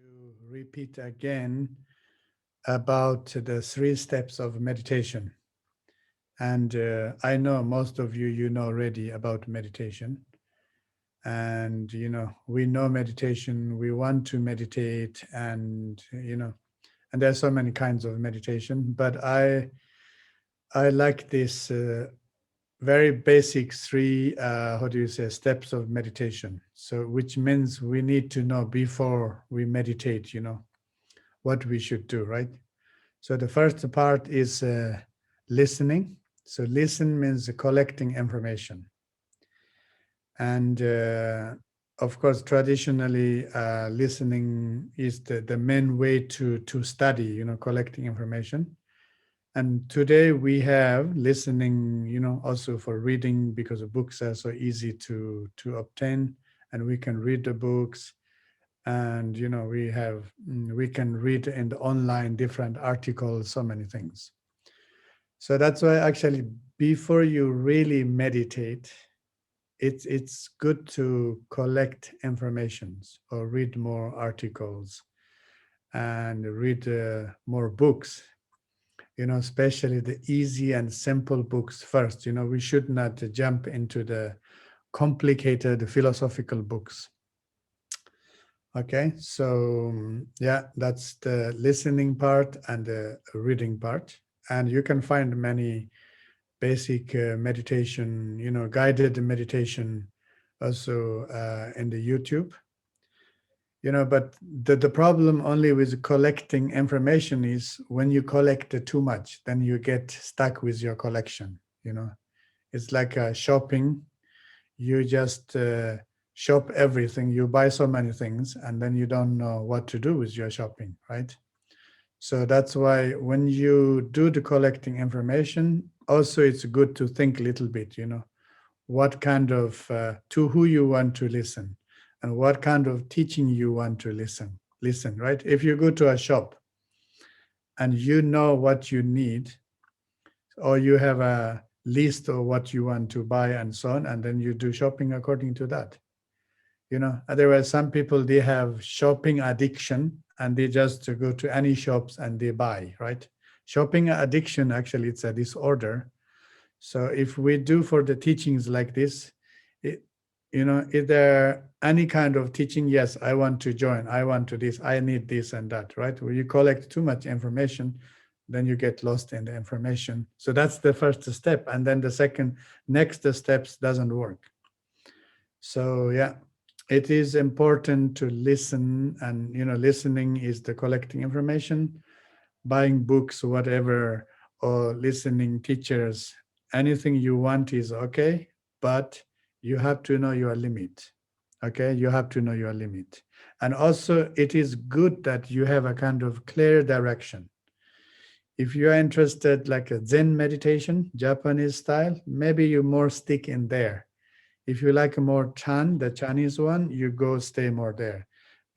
to repeat again about the 3 steps of meditation. And I know most of you know already about meditation. And, we know meditation, we want to meditate, and, and there's so many kinds of meditation. But I like this very basic 3, steps of meditation. So, which means we need to know before we meditate, what we should do, right? So the first part is listening. So listen means collecting information. And of course, traditionally, listening is the main way to study, collecting information. And today we have listening, also for reading, because the books are so easy to obtain, and we can read the books. And we can read in the online different articles, so many things. So that's why actually before you really meditate, it's good to collect informations or read more articles and read more books, especially the easy and simple books first. We should not jump into the complicated philosophical books. Okay, so yeah, that's the listening part and the reading part. And you can find many basic meditation, guided meditation also in the YouTube. But the problem only with collecting information is when you collect too much, then you get stuck with your collection. It's like shopping. You just shop everything, you buy so many things, and then you don't know what to do with your shopping, right? So that's why when you do the collecting information, also it's good to think a little bit, what kind of, to who you want to listen, and what kind of teaching you want to listen, right? If you go to a shop and you know what you need, or you have a list of what you want to buy and so on, and then you do shopping according to that. Otherwise, some people, they have shopping addiction and they just go to any shops and they buy, right? Shopping addiction, actually, it's a disorder. So if we do for the teachings like this, is there any kind of teaching? Yes, I want to join, I want to this, I need this and that, right? When you collect too much information, then you get lost in the information. So that's the first step. And then the next steps doesn't work. So yeah, it is important to listen, and listening is the collecting information, buying books, whatever, or listening teachers, anything you want is okay, but you have to know your limit. Okay, you have to know your limit. And also it is good that you have a kind of clear direction. If you are interested like a Zen meditation, Japanese style, maybe you more stick in there. If you like more Chan, the Chinese one, you go stay more there.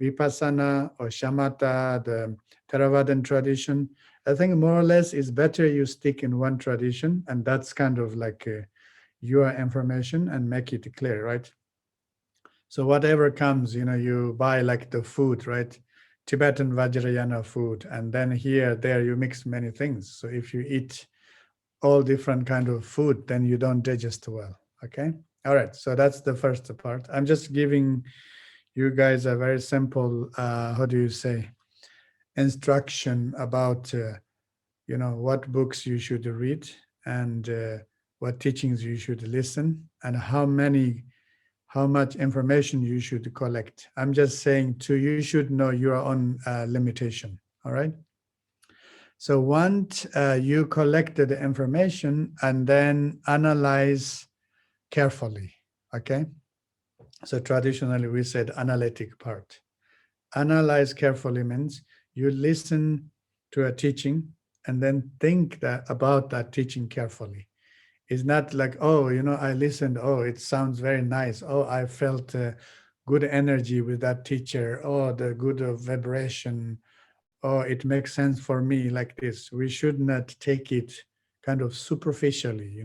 Vipassana or Shamatha, the Theravadan tradition, I think more or less it's better you stick in one tradition, and that's kind of like your information, and make it clear, right? So whatever comes, you buy like the food, right? Tibetan Vajrayana food, and then here, there, you mix many things. So if you eat all different kind of food, then you don't digest well, okay? All right, so that's the first part. I'm just giving you guys a very simple, instruction about, what books you should read, and what teachings you should listen, and how much information you should collect. I'm just saying you should know your own limitation, all right? So once you collected the information, and then analyze carefully, okay? So traditionally we said analytic part. Analyze carefully means you listen to a teaching and then think about that teaching carefully. It's not like, oh, I listened, oh, it sounds very nice. Oh, I felt good energy with that teacher. Oh, the good vibration. Oh, it makes sense for me like this. We should not take it kind of superficially,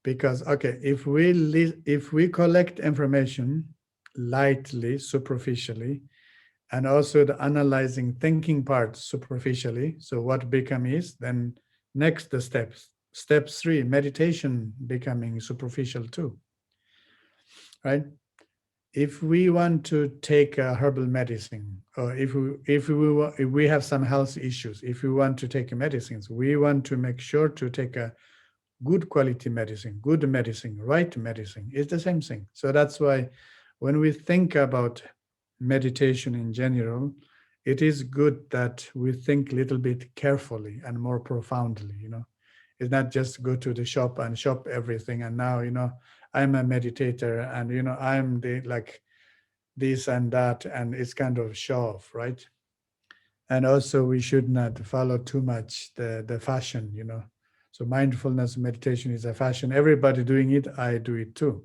because, okay, if we collect information lightly, superficially, and also the analyzing, thinking part superficially. So what become is, then next the steps. Step 3, meditation becoming superficial too, right? If we want to take a herbal medicine, or if we have some health issues, if we want to take medicines, we want to make sure to take a good quality medicine, good medicine, right medicine. It's the same thing. So that's why when we think about meditation in general, it is good that we think a little bit carefully and more profoundly, It's not just go to the shop and shop everything. And now, I'm a meditator and, I'm the like this and that, and it's kind of show off, right? And also we should not follow too much the fashion, So mindfulness meditation is a fashion. Everybody doing it, I do it too.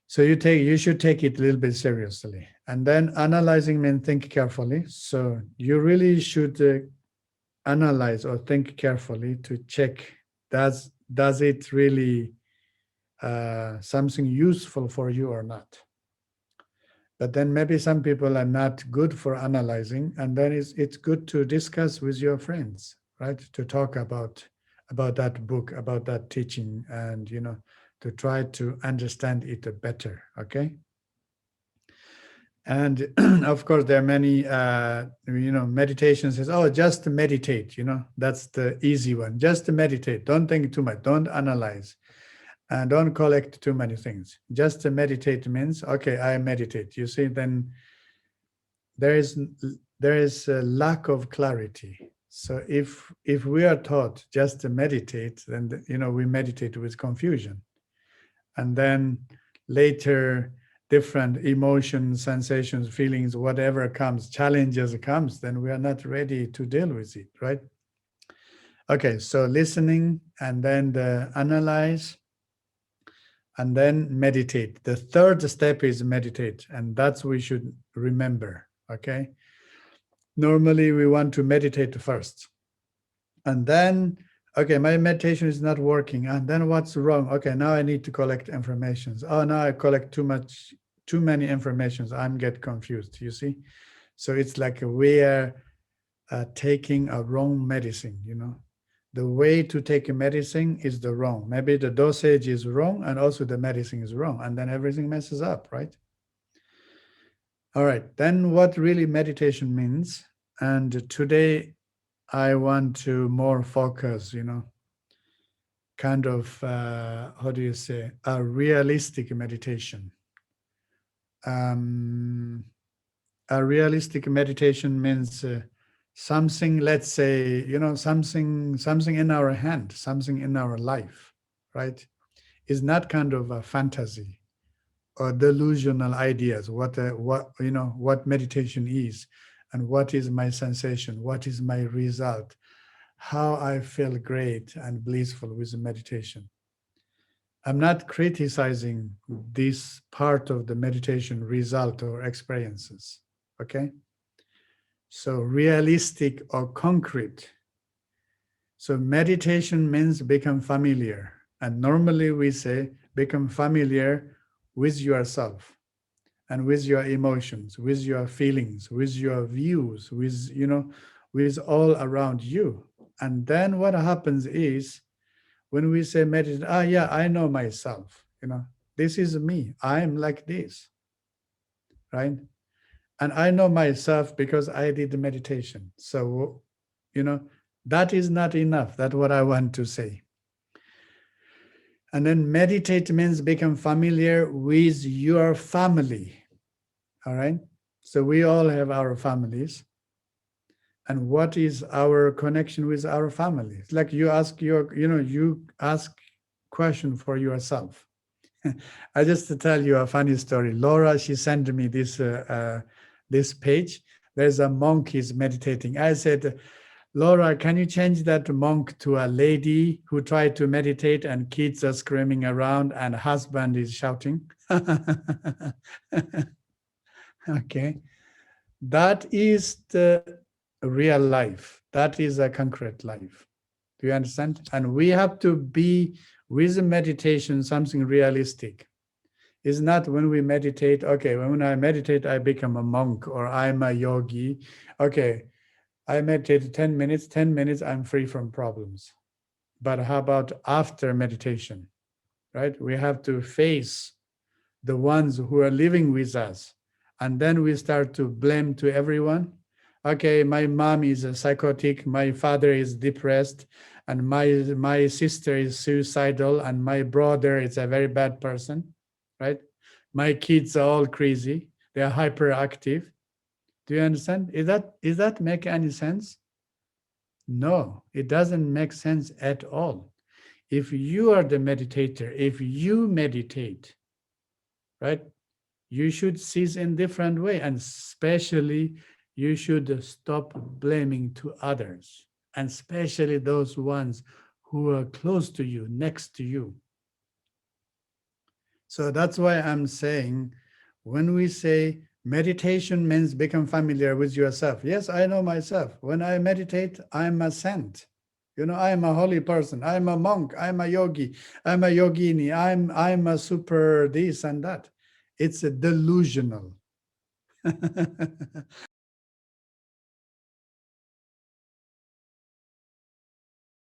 So you should take it a little bit seriously. And then analyzing means think carefully. So you really should analyze or think carefully to check, does it really something useful for you or not? But then maybe some people are not good for analyzing, and then it's good to discuss with your friends, right? To talk about that book, about that teaching, and to try to understand it better. Okay. And of course, there are many meditations says, oh, just meditate. That's the easy one. Just meditate. Don't think too much. Don't analyze. And don't collect too many things. Just to meditate means, okay, I meditate. You see, then there is a lack of clarity. So if we are taught just to meditate, then we meditate with confusion, and then later different emotions, sensations, feelings, whatever comes, challenges comes, then we are not ready to deal with it, right? Okay, so listening and then the analyze. And then meditate. The third step is meditate, and that's we should remember, okay? Normally, we want to meditate first. And then, okay, my meditation is not working. And then what's wrong? Okay, now I need to collect information. Oh, now I collect too many informations. I'm get confused, you see? So it's like we are taking a wrong medicine, The way to take a medicine is the wrong. Maybe the dosage is wrong and also the medicine is wrong, and then everything messes up, right? All right, then what really meditation means, and today I want to more focus, kind of, how do you say, a realistic meditation. A realistic meditation means something, let's say, something in our hand, something in our life, right? Is not kind of a fantasy or delusional ideas, what meditation is, and what is my sensation, what is my result, how I feel great and blissful with meditation. I'm not criticizing this part of the meditation result or experiences, okay? So realistic or concrete. So meditation means become familiar. And normally we say become familiar with yourself and with your emotions, with your feelings, with your views, with all around you. And then what happens is when we say meditate, yeah, I know myself, this is me, I'm like this, right? And I know myself because I did the meditation. So, that is not enough. That's what I want to say. And then meditate means become familiar with your family. All right. So we all have our families. And what is our connection with our family? It's like you ask you ask question for yourself. I just to tell you a funny story. Laura, she sent me this page. There's a monk is meditating. I said, Laura, can you change that monk to a lady who tried to meditate and kids are screaming around and husband is shouting? Okay. That is the real life. That is a concrete life. Do you understand? And we have to be with meditation something realistic. It's not when we meditate, okay, when I meditate, I become a monk or I'm a yogi. Okay, I meditate 10 minutes, 10 minutes, I'm free from problems. But how about after meditation, right? We have to face the ones who are living with us. And then we start to blame to everyone. Okay, my mom is a psychotic, my father is depressed, and my sister is suicidal, and my brother is a very bad person, right? My kids are all crazy, they are hyperactive. Do you understand? Is that make any sense? No, it doesn't make sense at all. If you are the meditator, if you meditate, right, you should see it in different way, and especially you should stop blaming to others, and especially those ones who are close to you, next to you. So that's why I'm saying, when we say meditation means become familiar with yourself. Yes, I know myself. When I meditate, I'm a saint. You know, I'm a holy person. I'm a monk. I'm a yogi. I'm a yogini. I'm a super this and that. It's a delusional.